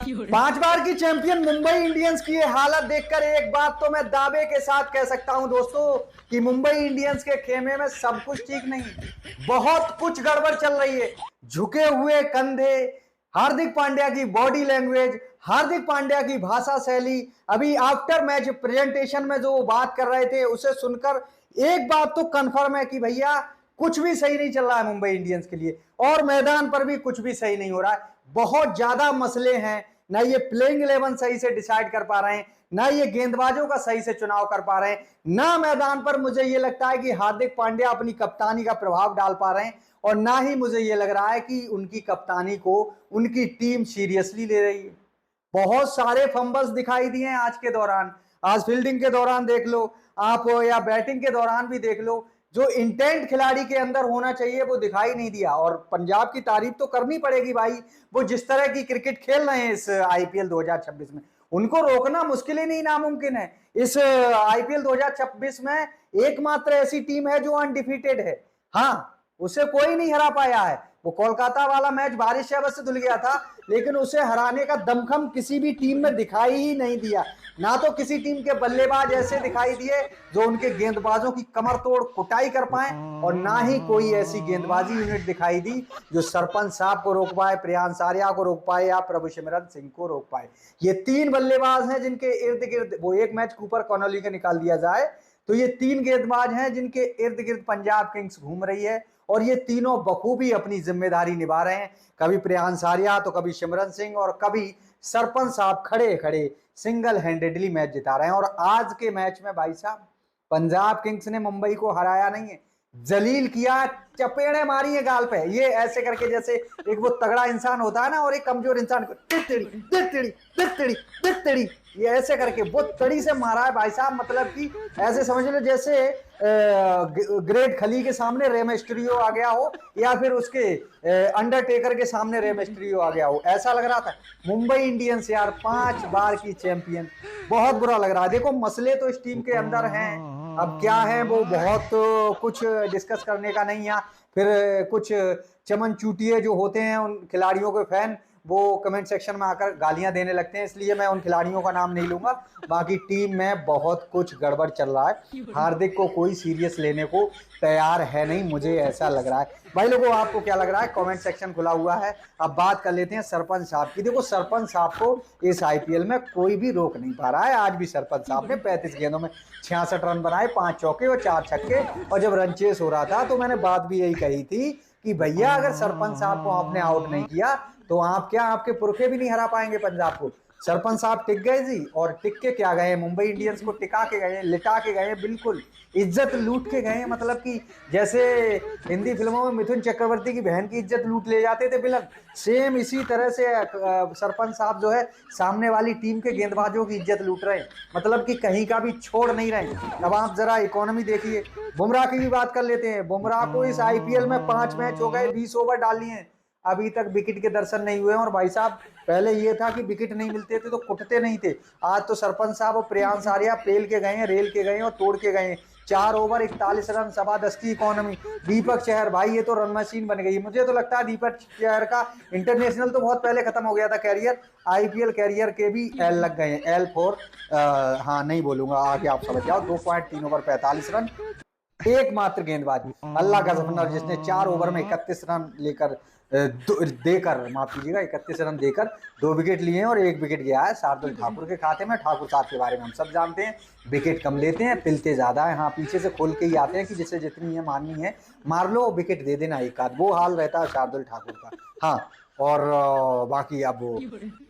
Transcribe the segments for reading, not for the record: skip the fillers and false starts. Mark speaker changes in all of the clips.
Speaker 1: 5 बार की champion Mumbai Indians की ये हालत देखकर एक बात तो मैं दावे के साथ कह सकता हूं दोस्तों कि मुंबई इंडियंस के खेमे में सब कुछ ठीक नहीं, बहुत कुछ गड़बड़ चल रही है। झुके हुए कंधे, हार्दिक पांड्या की बॉडी लैंग्वेज, हार्दिक पांड्या की भाषा शैली, अभी आफ्टर मैच प्रेजेंटेशन में जो वो बात कर रहे थे उसे सुनकर एक बात तो कंफर्म है कि भैया कुछ भी सही नहीं चल रहा है मुंबई इंडियंस के लिए, और मैदान पर भी कुछ भी सही नहीं हो रहा है। बहुत ज्यादा मसले हैं, ना ये प्लेइंग 11 सही से डिसाइड कर पा रहे हैं, ना ये गेंदबाजों का सही से चुनाव कर पा रहे हैं, ना मैदान पर मुझे ये लगता है कि हार्दिक पांड्या अपनी कप्तानी का प्रभाव डाल पा रहे हैं, और ना ही मुझे ये लग रहा है कि उनकी कप्तानी को उनकी टीम सीरियसली ले रही है। बहुत सारे फंबल्स दिखाई दिए हैं आज के दौरान, आज फील्डिंग के दौरान देख लो आप, या बैटिंग के दौरान भी देख लो, जो इंटेंट खिलाड़ी के अंदर होना चाहिए वो दिखाई नहीं दिया। और पंजाब की तारीफ तो करनी पड़ेगी भाई, वो जिस तरह की क्रिकेट खेल रहे हैं इस आईपीएल 2026 में, उनको रोकना मुश्किल ही नहीं नामुमकिन है। इस आईपीएल 2026 में एकमात्र ऐसी टीम है जो अनडिफीटेड है, हाँ उसे कोई नहीं हरा पाया है। वो कोलकाता वाला मैच बारिश से अवश्य धुल गया था, लेकिन उसे हराने का दमखम किसी भी टीम में दिखाई ही नहीं दिया। ना तो किसी टीम के बल्लेबाज ऐसे दिखाई दिए जो उनके गेंदबाजों की कमर तोड़ कुटाई कर पाए, और ना ही कोई ऐसी गेंदबाजी यूनिट दिखाई दी जो सरपंच साहब को रोक पाए, प्रियांश आर्या को रोक पाए, या प्रभुसिमरन सिंह को रोक पाए। ये 3 बल्लेबाज हैं जिनके इर्द गिर्द, वो एक मैच कूपर कॉनोली का निकाल दिया जाए तो ये 3 गेंदबाज हैं जिनके इर्द गिर्द पंजाब किंग्स घूम रही है, और ये तीनों बखूबी अपनी जिम्मेदारी निभा रहे हैं। कभी प्रियांश आर्या तो कभी सिमरन सिंह और कभी सरपंच साहब खड़े खड़े सिंगल हैंडेडली मैच जिता रहे हैं। और आज के मैच में भाई साहब पंजाब किंग्स ने मुंबई को हराया नहीं है, जलील किया, चपेड़े मारी है गाल पे, ये ऐसे करके जैसे एक वो तगड़ा इंसान होता है ना और एक कमजोर इंसान को तिड़ी ये ऐसे करके वो तड़ी से मारा है भाई साहब। मतलब कि ऐसे समझ लो जैसे ग्रेट खली के सामने रे मिस्ट्रियो आ गया हो, या फिर उसके अंडरटेकर के सामने रे मिस्ट्रियो आ गया हो, ऐसा लग रहा था। मुंबई इंडियंस यार 5 बार की चैंपियन, बहुत बुरा लग रहा है। देखो मसले तो इस टीम के अंदर हैं, अब क्या है वो बहुत कुछ डिस्कस करने का नहीं है। फिर कुछ चमन चूटिए जो होते हैं उन खिलाड़ियों के फैन, वो कमेंट सेक्शन में आकर गालियां देने लगते हैं, इसलिए मैं उन खिलाड़ियों का नाम नहीं लूंगा। बाकी टीम में बहुत कुछ गड़बड़ चल रहा है, हार्दिक को कोई सीरियस लेने को तैयार है नहीं, मुझे ऐसा लग रहा है। भाई लोगों आपको क्या लग रहा है, कमेंट सेक्शन खुला हुआ है। अब बात कर लेते हैं सरपंच साहब की। देखो सरपंच साहब को इस आईपीएल में कोई भी रोक नहीं पा रहा है। आज भी सरपंच साहब ने 35 गेंदों में 66 रन बनाए, 5 चौके और 4 छक्के। और जब रन चेस हो रहा था तो मैंने बात भी यही कही थी कि भैया अगर सरपंच साहब को आपने आउट नहीं किया तो आप क्या, आपके पुरखे भी नहीं हरा पाएंगे पंजाब को। सरपंच साहब टिक गए जी, और टिक के क्या गए, मुंबई इंडियंस को टिका के गए, लिटा के गए, बिल्कुल इज्जत लूट के गए। मतलब कि जैसे हिंदी फिल्मों में मिथुन चक्रवर्ती की बहन की इज्जत लूट ले जाते थे विलन, सेम इसी तरह से सरपंच साहब जो है सामने वाली टीम के गेंदबाजों की इज्जत लूट रहे हैं, मतलब कि कहीं का भी छोड़ नहीं रहे। अब आप जरा इकोनॉमी देखिए, बुमराह की भी बात कर लेते हैं। बुमराह को इस आईपीएल में 5 मैच हो गए, 20 ओवर डाल लिए हैं, अभी तक विकेट के दर्शन नहीं हुए। और भाई साहब पहले ये था कि विकेट नहीं मिलते थे तो कुटते नहीं थे, आज तो सरपंच साहब और प्रियांश आर्या पेल के गए हैं, रेल के गए हैं और तोड़ के गए हैं। 4 ओवर 41 रन, 10.25 की इकोनॉमी। दीपक चहर भाई ये तो रन मशीन बन गई। मुझे तो लगता है दीपक चहर का इंटरनेशनल तो बहुत पहले खत्म हो गया था कैरियर, आईपीएल कैरियर के भी एल लग गए हैं, एल फोर, हाँ नहीं बोलूंगा, आगे आप समझ जाओ। 2.3 ओवर 45 रन, एकमात्र गेंदबाज अल्लाह का सपना जिसने 4 ओवर में 31 रन लेकर देकर, माफ कीजिएगा, 31 रन देकर 2 विकेट लिए हैं, और 1 विकेट गया है शार्दुल ठाकुर के खाते में। ठाकुर साहब के बारे में हम सब जानते हैं, विकेट कम लेते हैं, पिलते ज्यादा है। हाँ पीछे से खोल के ही आते हैं कि जिसे जितनी है माननी है मार लो, विकेट दे देना एक आध, वो हाल रहता है शार्दुल ठाकुर का। हाँ और बाकी अब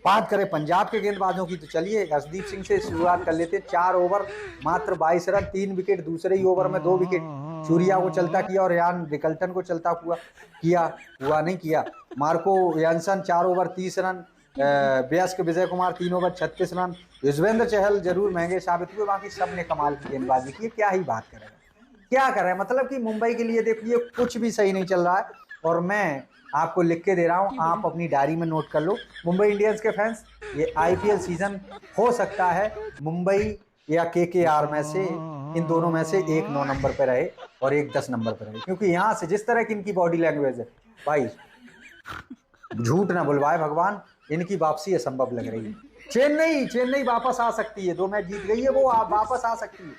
Speaker 1: बात करें पंजाब के गेंदबाजों की तो चलिए हरदीप सिंह से शुरुआत कर लेते हैं। 4 ओवर मात्र 22 रन, 3 विकेट, दूसरे ही ओवर में 2 विकेट। सूर्या को चलता किया और यान रिकल्टन को चलता हुआ नहीं किया। मार्को यानसन 4 ओवर 30 रन, व्यस्क विजय कुमार 3 ओवर 36 रन। युजवेंद्र चहल जरूर महंगे साबित हुए, बाकी सब ने कमाल की गेंदबाजी की। क्या ही बात करें, क्या करें, मतलब कि मुंबई के लिए देखिए कुछ भी सही नहीं चल रहा है। और मैं आपको लिख के दे रहा हूं, आप अपनी डायरी में नोट कर लो मुंबई इंडियंस के फैंस, ये आईपीएल सीजन हो सकता है मुंबई या केकेआर में से, इन दोनों में से एक 9 नंबर पे रहे और एक 10 नंबर पे रहे, क्योंकि यहां से जिस तरह की इनकी बॉडी लैंग्वेज है भाई, झूठ ना बुलवाए भगवान, इनकी वापसी असंभव लग रही है। चेन्नई वापस आ सकती है, 2 मैच जीत गई है वो, वापस आ सकती है,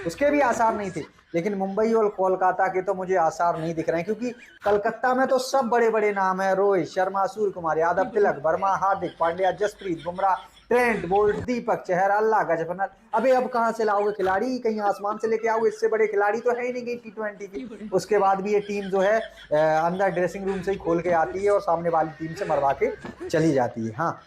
Speaker 1: उसके भी आसार नहीं थे। लेकिन मुंबई और कोलकाता के तो मुझे आसार नहीं दिख रहे हैं, क्योंकि कलकत्ता में तो सब बड़े बड़े नाम है, रोहित शर्मा, सूर्य कुमार यादव, तिलक वर्मा, हार्दिक पांड्या, जसप्रीत बुमराह, ट्रेंट बोल्ट, दीपक चहर, अल्लाह गजनफर। अबे अब कहाँ से लाओगे खिलाड़ी, कहीं आसमान से लेके आओगे? इससे बड़े खिलाड़ी तो है ही नहीं T20 की। उसके बाद भी ये टीम जो है अंदर ड्रेसिंग रूम से ही खोल के आती है और सामने वाली टीम से मरवा के चली जाती है। हाँ।